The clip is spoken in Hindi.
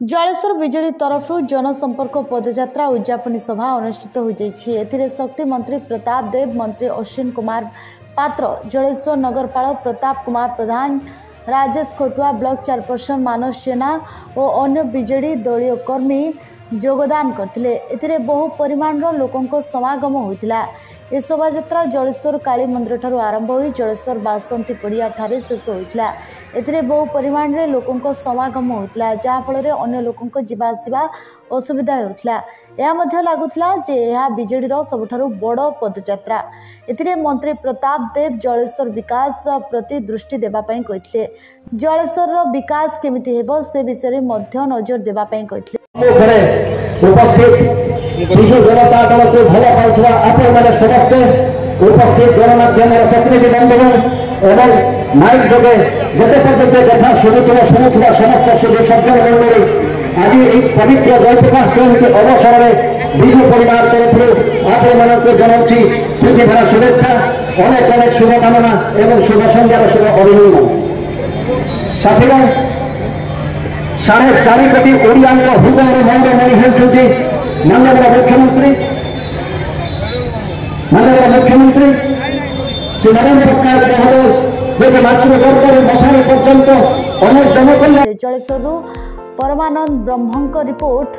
जलेश्वर विजेडी तरफ जनसंपर्क पदयात्रा उद्यापनी सभा अनुष्ठित हो जाइछि। एथिरे शक्ति मंत्री प्रताप देव, मंत्री अश्विन कुमार पात्र, जलेश्वर नगरपाल प्रताप कुमार प्रधान, राजेश खटुआ, ब्लॉक चेयरपर्सन मानस जेना और अन्य विजेडी दलीय कर्मी योगदान करथिले। एथिरे बहु परिमाण लोकों समागम होइतिला। ए शोभायात्रा जलेश्वर काली मंदिर ठारू आरंभ होई जलेश्वर बासंती पड़िया ठारे शेष होइतिला। एथिरे बहु परिमाण लोकों समागम होइतिला, जहा फल रे अन्य लोकों जीवा आसिबा असुविधा होइतिला। यह मध्य लागुथिला जे यह बीजेडी सबुठारू बड़ पदयात्रा। एथिरे मंत्री प्रताप देव जलेश्वर विकास प्रति दृष्टि देबा पई कहिथिले। जलेश्वर विकास केमिति हेबो से विषय रे मध्य नजर देबा पई कहिथिले। उपस्थित विजु जनता दल को भल पाउथवा आपण माने समस्त उपस्थित गणमाध्यम प्रतिनिधि बंधुगण एवं माइक जोगे जते पर्यंत कथा शुणुवा समस्त सुधी सज्जन मंडली आज एक पवित्र जयप्रकाश जयंती अवसर में विजु परिवार तरफ आपण मानक जनाउछि प्रीति भरा शुभेच्छा, अनेक अनेक शुभकामना एवं शुभ संध्यार शुभ अभिनंदन। साथीगण, 4.5 कोटी ओडिया हृदय मंद मणि होती माननीय मुख्यमंत्री श्री नवीन पट्टनायक महोदय मातृगर्भ मशाणी पर्यंत अनेक जनकल्याण। जलेश्वर परमानंद ब्रह्मଙ୍କ रिपोर्ट।